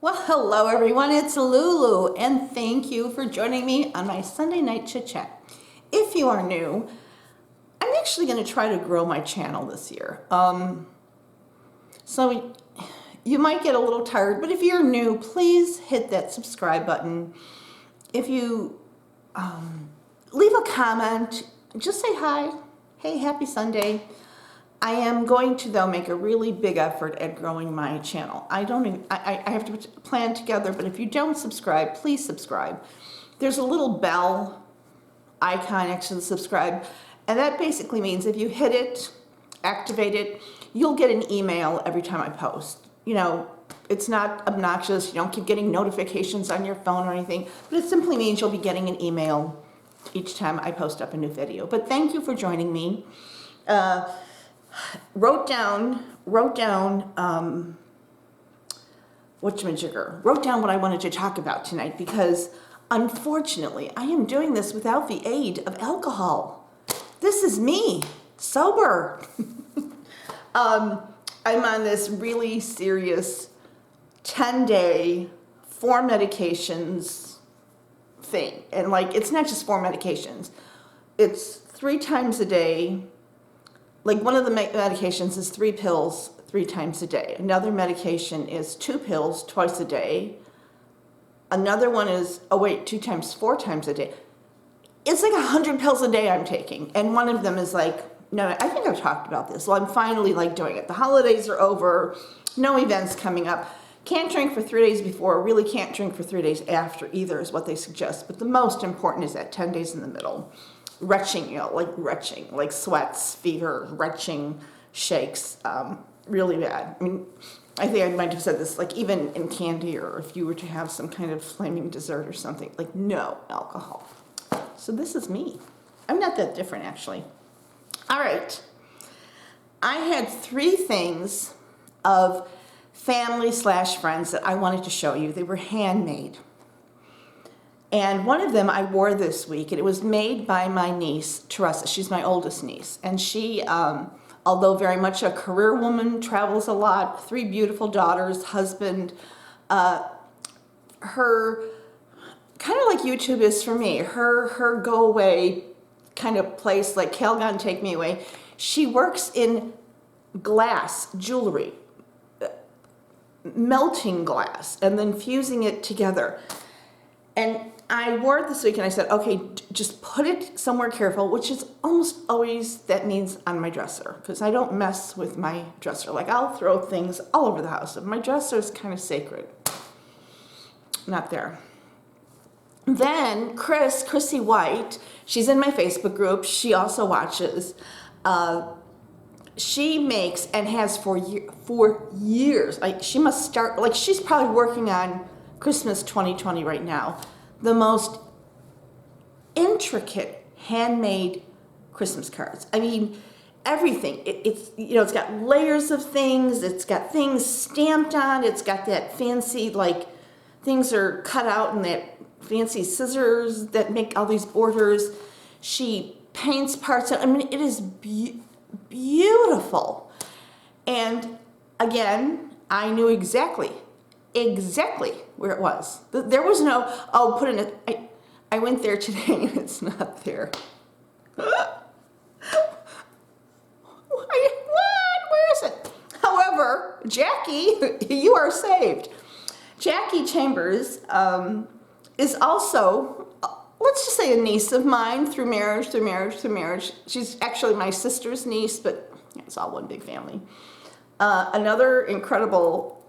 Well, hello everyone, it's Lulu, and thank you for joining me on my Sunday night chit chat. If you are new, I'm actually going to try to grow my channel this year. So you might get a little tired, but if you're new, please hit that subscribe button. If you leave a comment, just say hi. Hey, happy Sunday. I am going to, though, make a really big effort at growing my channel. I have to plan together, but if you don't subscribe, please subscribe. There's a little bell icon next to the subscribe, and that basically means if you hit it, activate it, you'll get an email every time I post. You know, it's not obnoxious. You don't keep getting notifications on your phone or anything, but it simply means you'll be getting an email each time I post up a new video. But thank you for joining me. Wrote down what I wanted to talk about tonight, because unfortunately I am doing this without the aid of alcohol. This is me, sober. I'm on this really serious 10-day 4 medications thing, and like, it's not just 4 medications, it's 3 times a day. Like, one of the medications is 3 pills 3 times a day. Another medication is 2 pills twice a day. Another one is, 2 times 4 times a day. It's like 100 pills a day I'm taking. And one of them is like, no, I think I've talked about this. Well, I'm finally like doing it. The holidays are over, no events coming up. Can't drink for 3 days before, really can't drink for 3 days after either is what they suggest. But the most important is that 10 days in the middle. Retching, retching, like sweats, fever, retching, shakes, really bad. I mean, I think I might have said this, like, even in candy, or if you were to have some kind of flaming dessert or something, like, no alcohol. So this is me. I'm not that different, actually. All right. I had 3 things of family/friends that I wanted to show you. They were handmade. And one of them I wore this week, and it was made by my niece, Teresa. She's my oldest niece. And she, although very much a career woman, travels a lot, 3 beautiful daughters, husband, her, kind of like YouTube is for me, her go-away kind of place, like Calgon, take me away. She works in glass jewelry, melting glass, and then fusing it together. And I wore it this week, and I said, okay, just put it somewhere careful, which is almost always, that means on my dresser, because I don't mess with my dresser. Like, I'll throw things all over the house. My dresser is kind of sacred. Not there. Then Chrissy White, she's in my Facebook group. She also watches. She makes, and has for years, like, she must start, like, she's probably working on Christmas 2020 right now, the most intricate handmade Christmas cards. I mean, everything. It's, you know, it's got layers of things, it's got things stamped on, it's got that fancy, like, things are cut out in that fancy scissors that make all these borders. She paints parts. I mean, it is beautiful. And again, I knew exactly where it was. There was no, oh, put in it. I went there today and it's not there. What? Where is it? However, Jackie, you are saved. Jackie Chambers is also, let's just say, a niece of mine through marriage. She's actually my sister's niece, but it's all one big family. Another incredible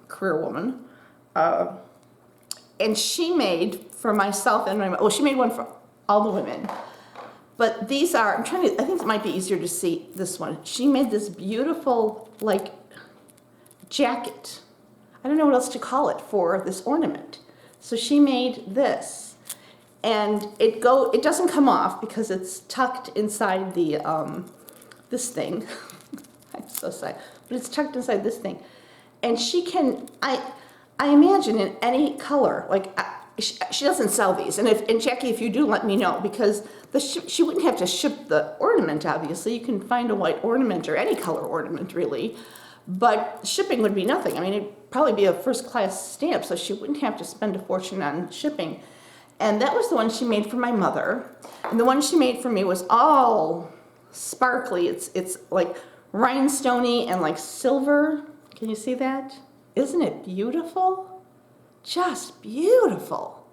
career woman, and she made for myself and well, she made one for all the women, but these are, I think it might be easier to see this one. She made this beautiful, like, jacket. I don't know what else to call it for this ornament. So she made this, and it doesn't come off because it's tucked inside the this thing. I'm so sorry, but it's tucked inside this thing. And she can, I imagine, in any color. Like, she doesn't sell these. And Jackie, if you do, let me know, because she wouldn't have to ship the ornament, obviously. You can find a white ornament or any color ornament, really. but shipping would be nothing. I mean, it'd probably be a first-class stamp, so she wouldn't have to spend a fortune on shipping. And that was the one she made for my mother. And the one she made for me was all sparkly. It's like rhinestoney and like silver. Can you see that? Isn't it beautiful? Just beautiful.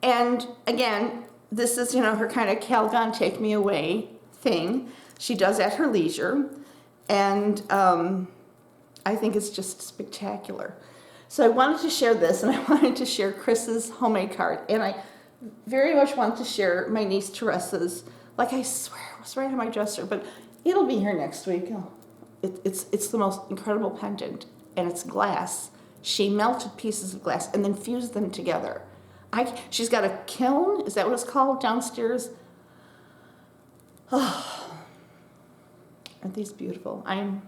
And again, this is, you know, her kind of Calgon take me away thing. She does at her leisure. And I think it's just spectacular. So I wanted to share this, and I wanted to share Chris's homemade card. And I very much want to share my niece Teresa's, like I swear it was right on my dresser, but it'll be here next week. Oh, it's the most incredible pendant, and it's glass. She melted pieces of glass and then fused them together. She's got a kiln, is that what it's called, downstairs? Oh, aren't these beautiful? I'm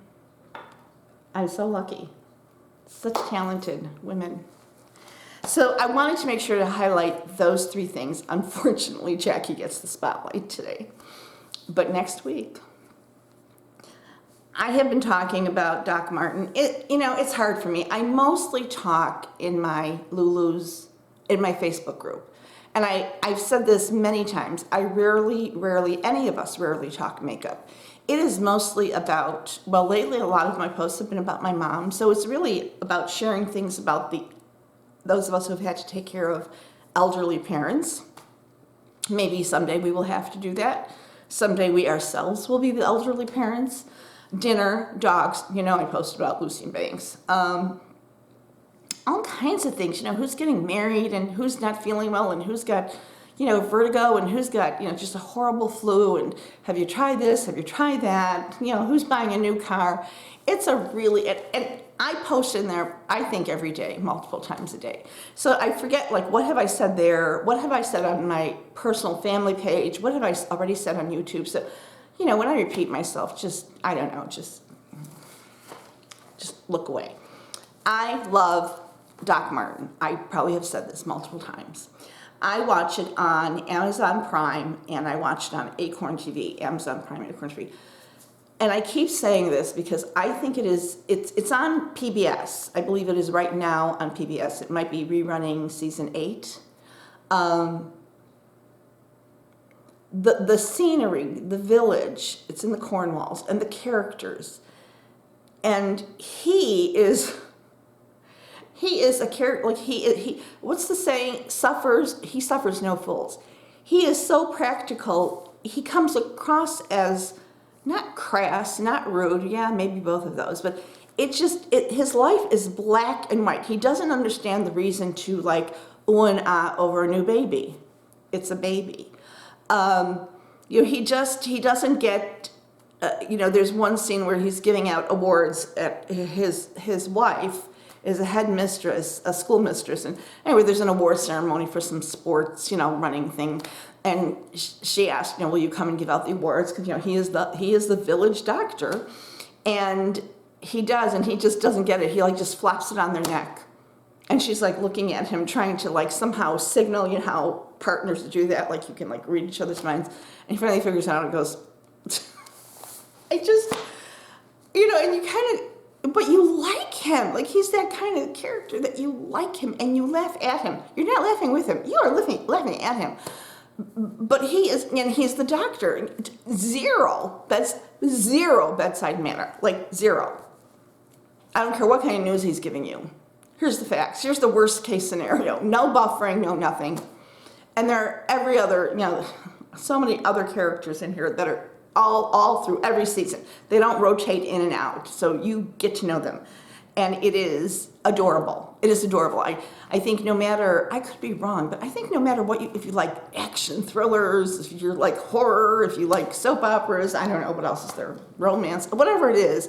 so lucky. Such talented women. So I wanted to make sure to highlight those three things. Unfortunately, Jackie gets the spotlight today. But next week, I have been talking about Doc Martin. You know, it's hard for me. I mostly talk in my Lulu's, in my Facebook group. And I've said this many times. I rarely, any of us rarely talk makeup. It is mostly about, well, lately a lot of my posts have been about my mom. So it's really about sharing things about those of us who have had to take care of elderly parents. Maybe someday we will have to do that. Someday we ourselves will be the elderly parents. Dinner, dogs, you know, I post about Lucy and Banks. All kinds of things, you know, who's getting married and who's not feeling well and who's got, you know, vertigo and who's got, you know, just a horrible flu and have you tried this, have you tried that, you know, who's buying a new car. It's a really, and I post in there, I think every day, multiple times a day. So I forget, like, what have I said there? What have I said on my personal family page? What have I already said on YouTube? So, you know, when I repeat myself, just, I don't know, just look away. I love Doc Martin. I probably have said this multiple times. I watch it on Amazon Prime, and I watch it on Acorn TV, Amazon Prime, Acorn TV. And I keep saying this because I think it's on PBS. I believe it is right now on PBS. It might be rerunning season 8. The scenery, the village, it's in the Cornwalls, and the characters. And he is a character, like he what's the saying? He suffers no fools. He is so practical. He comes across as not crass, not rude, yeah, maybe both of those, but his life is black and white. He doesn't understand the reason to like ooh and ah over a new baby. It's a baby. You know, he doesn't get, you know, there's one scene where he's giving out awards at his wife is a headmistress, a school mistress, and anyway, there's an award ceremony for some sports, you know, running thing, and she asked, you know, will you come and give out the awards? Because, you know, he is the village doctor, and he does, and he just doesn't get it. He like just flops it on their neck, and she's like looking at him, trying to like somehow signal, you know, how partners do that, like you can like read each other's minds, and he finally figures it out and goes, I just, you know, and you kind of. But you like him. Like, he's that kind of character that you like him and you laugh at him. You're not laughing with him. You are laughing at him. But he's the doctor. Zero bedside manner. Like, zero. I don't care what kind of news he's giving you. Here's the facts. Here's the worst case scenario. No buffering, no nothing. And there are every other, you know, so many other characters in here that are all through every season. They don't rotate in and out, so you get to know them. And it is adorable. It is adorable. I think no matter, I could be wrong, but I think no matter what if you like action thrillers, if you're like horror, if you like soap operas, I don't know what else is there, romance, whatever it is,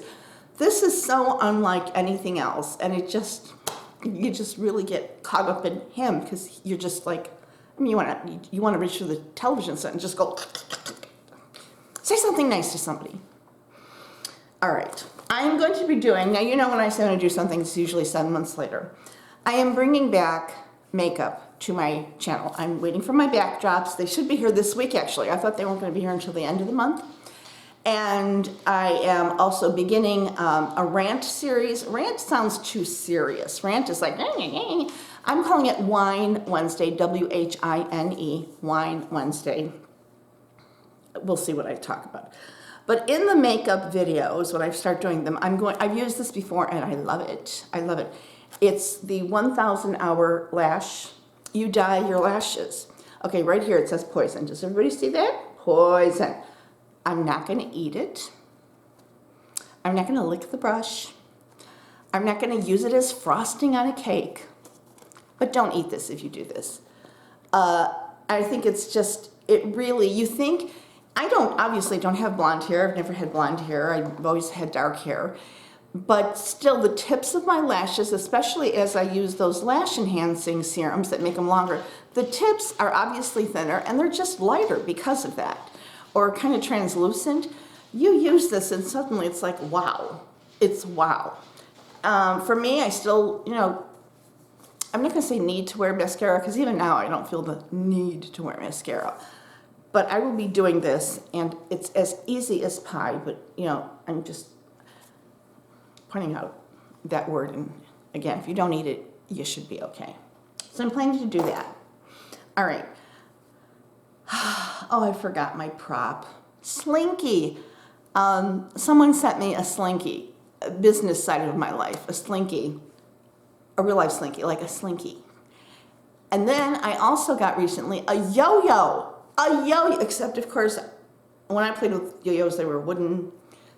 this is so unlike anything else. And you just really get caught up in him because you're just like, I mean, you want to reach for the television set and just go, say something nice to somebody. All right, I am going to be doing, now you know when I say I'm going to do something, it's usually 7 months later. I am bringing back makeup to my channel. I'm waiting for my backdrops. They should be here this week, actually. I thought they weren't going to be here until the end of the month. And I am also beginning a rant series. Rant sounds too serious. Rant is like, I'm calling it Wine Wednesday, W-H-I-N-E, Wine Wednesday. We'll see what I talk about. But in the makeup videos, when I start doing them, I've used this before and I love it. I love it. It's the 1,000 hour lash. You dye your lashes. Okay, right here it says poison. Does everybody see that? Poison. I'm not going to eat it. I'm not going to lick the brush. I'm not going to use it as frosting on a cake. But don't eat this if you do this. I think it's just, you think, I obviously don't have blonde hair. I've never had blonde hair. I've always had dark hair. But still, the tips of my lashes, especially as I use those lash enhancing serums that make them longer, the tips are obviously thinner and they're just lighter because of that. Or kind of translucent. You use this and suddenly it's like, wow. It's wow. For me, I still, I'm not going to say need to wear mascara, because even now I don't feel the need to wear mascara. But I will be doing this, and it's as easy as pie, but, I'm just pointing out that word. And again, if you don't eat it, you should be okay. So I'm planning to do that. All right. Oh, I forgot my prop. Slinky. Someone sent me a Slinky, a business side of my life, a Slinky, a real life Slinky, like a Slinky. And then I also got recently a yo-yo, except of course, when I played with yo-yos, they were wooden.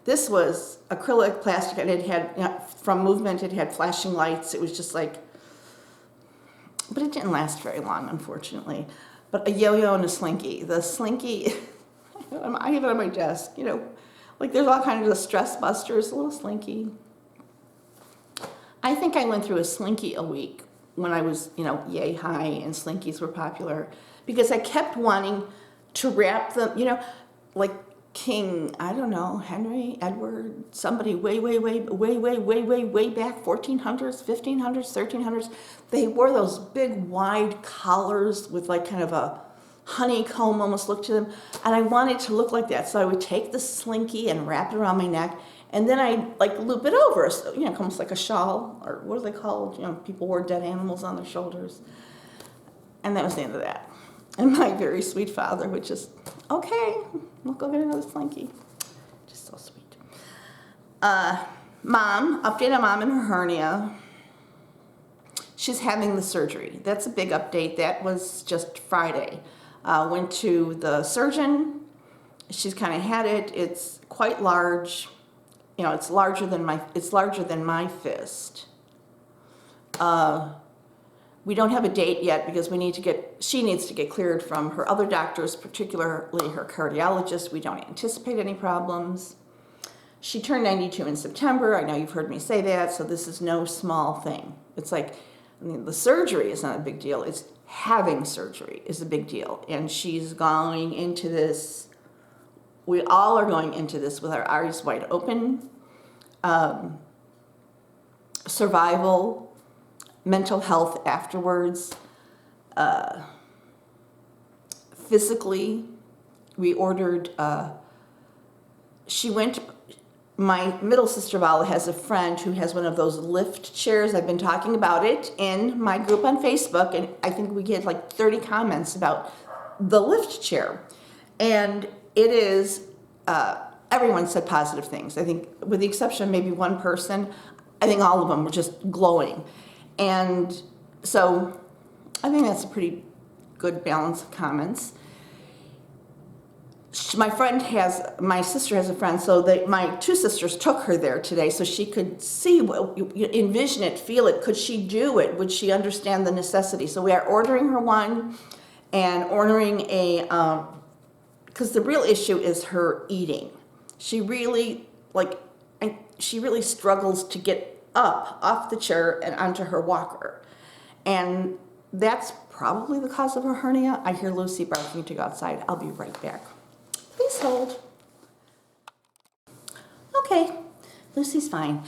This was acrylic, plastic, and it had, from movement, it had flashing lights. It was just like, but it didn't last very long, unfortunately. But a yo-yo and a Slinky. The Slinky, I have it on my desk, like there's all kinds of stress busters, a little Slinky. I think I went through a Slinky a week when I was, yay high and Slinkies were popular, because I kept wanting to wrap them, like King, I don't know, Henry, Edward, somebody way back, 1400s, 1500s, 1300s. They wore those big wide collars with like kind of a honeycomb almost look to them. And I wanted to look like that. So I would take the Slinky and wrap it around my neck. And then I'd like loop it over, so, almost like a shawl, or what are they called? People wore dead animals on their shoulders. And that was the end of that. And my very sweet father would just, okay, we'll go get another Slinky. Just so sweet. Mom, update on Mom and her hernia. She's having the surgery. That's a big update. That was just Friday. Went to the surgeon. She's kind of had it. It's quite large. It's larger than my fist. We don't have a date yet because she needs to get cleared from her other doctors, particularly her cardiologist. We don't anticipate any problems. She turned 92 in September. I know you've heard me say that, so this is no small thing. It's like, the surgery is not a big deal. It's having surgery is a big deal. And she's going into this, we all are going into this with our eyes wide open. Survival, mental health afterwards, physically, we ordered, my middle sister Vala has a friend who has one of those lift chairs. I've been talking about it in my group on Facebook, and I think we get like 30 comments about the lift chair. And it is, everyone said positive things. I think with the exception of maybe one person, I think all of them were just glowing. And so I think that's a pretty good balance of comments. My sister has a friend, so my two sisters took her there today so she could see, envision it, feel it. Could she do it? Would she understand the necessity? So we are ordering her one and ordering because the real issue is her eating. She really struggles to get up off the chair and onto her walker. And that's probably the cause of her hernia. I hear Lucy barking to go outside. I'll be right back. Please hold. Okay, Lucy's fine.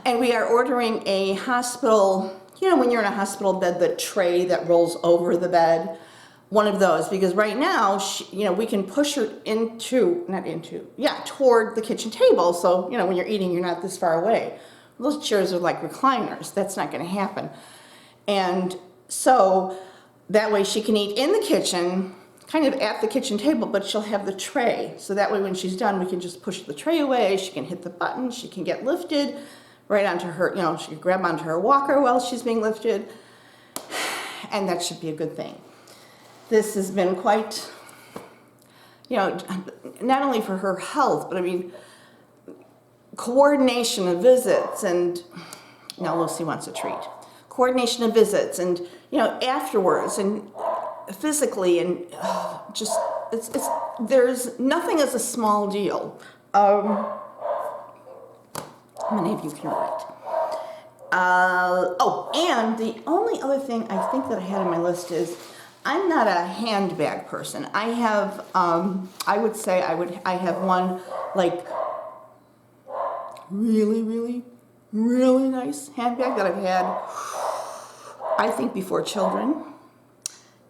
And we are ordering a hospital, when you're in a hospital bed, the tray that rolls over the bed. one of those, because right now, we can push her toward the kitchen table. So, when you're eating, you're not this far away. Those chairs are like recliners. That's not going to happen. And so that way she can eat in the kitchen, kind of at the kitchen table, but she'll have the tray. So that way when she's done, we can just push the tray away. She can hit the button. She can get lifted right onto her, she can grab onto her walker while she's being lifted. And that should be a good thing. This has been quite, not only for her health, but I mean, coordination of visits, and now Lucy wants a treat. Coordination of visits, and afterwards, and physically, and there's nothing is a small deal. How many of you can write? And the only other thing I think that I had on my list is, I'm not a handbag person. I have, I have one like really, really, really nice handbag that I've had, I think, before children.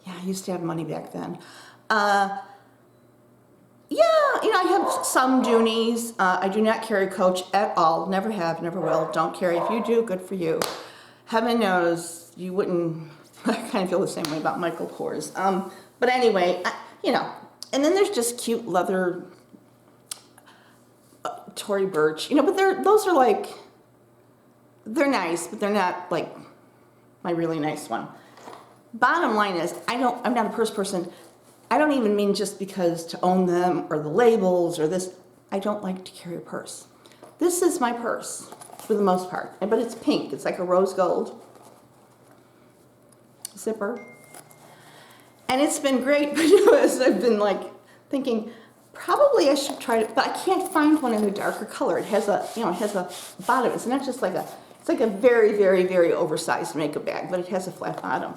Yeah, I used to have money back then. I have some Doonies. I do not carry Coach at all. Never have, never will. Don't carry. If you do, good for you. Heaven knows you wouldn't. I kind of feel the same way about Michael Kors. But anyway, and then there's just cute leather Tory Burch, but those are like, they're nice, but they're not like my really nice one. Bottom line is, I'm not a purse person. I don't even mean just because to own them or the labels or this. I don't like to carry a purse. This is my purse for the most part, but it's pink. It's like a rose gold zipper. And it's been great, but as I've been like thinking, probably I should try it, but I can't find one in a darker color. It has a, it has a bottom. It's not just like it's like a very, very, very oversized makeup bag, but it has a flat bottom.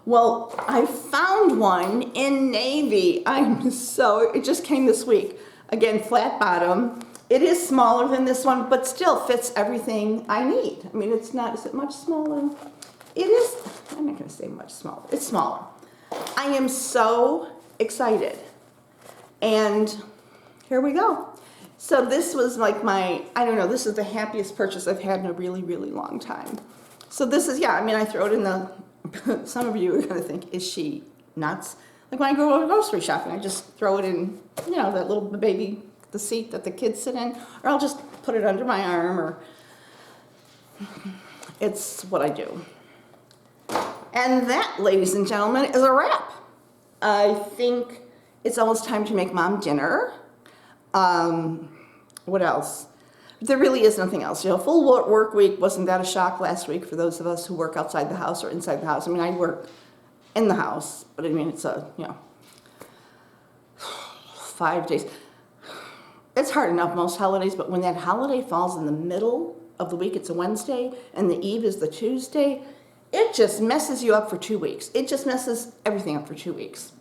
Well, I found one in navy. It just came this week. Again, flat bottom. It is smaller than this one, but still fits everything I need. I mean, it's not, is it much smaller? It is, I'm not gonna say much smaller. It's smaller. I am so excited. And here we go. So this was like this is the happiest purchase I've had in a really, really long time. So this is, I throw it in the, some of you are gonna think, is she nuts? Like when I go grocery shopping, I just throw it in, that little baby, the seat that the kids sit in, or I'll just put it under my arm, or it's what I do. And that, ladies and gentlemen, is a wrap. I think it's almost time to make Mom dinner. What else? There really is nothing else. Full work week. Wasn't that a shock last week for those of us who work outside the house or inside the house? I mean, I work in the house, but it's 5 days. It's hard enough most holidays, but when that holiday falls in the middle of the week, it's a Wednesday, and the eve is the Tuesday, it just messes you up for 2 weeks. It just messes everything up for 2 weeks.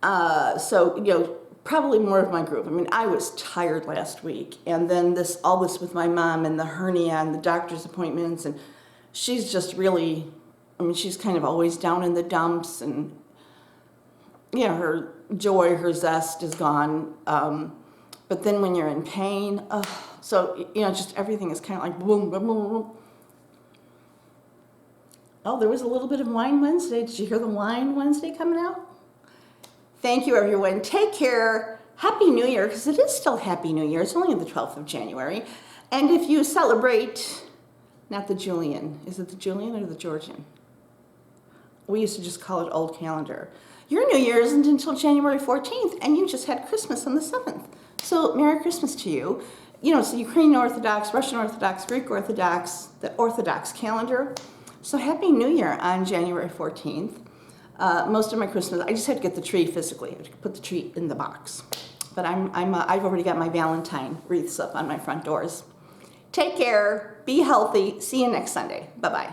So, probably more of my group. I mean, I was tired last week, and then all this with my mom and the hernia and the doctor's appointments, and she's just really, she's kind of always down in the dumps, and her joy, her zest is gone. But then when you're in pain, so just everything is kind of like boom, boom, boom, boom. Oh, there was a little bit of Wine Wednesday. Did you hear the Wine Wednesday coming out? Thank you, everyone. Take care. Happy New Year, because it is still Happy New Year. It's only the 12th of January. And if you celebrate, not the Julian, is it the Julian or the Georgian? We used to just call it Old Calendar. Your New Year isn't until January 14th, and you just had Christmas on the 7th. So Merry Christmas to you. It's the Ukrainian Orthodox, Russian Orthodox, Greek Orthodox, the Orthodox calendar. So Happy New Year on January 14th. Most of my Christmas, I just had to get the tree physically. I had to put the tree in the box. But I've already got my Valentine wreaths up on my front doors. Take care. Be healthy. See you next Sunday. Bye-bye.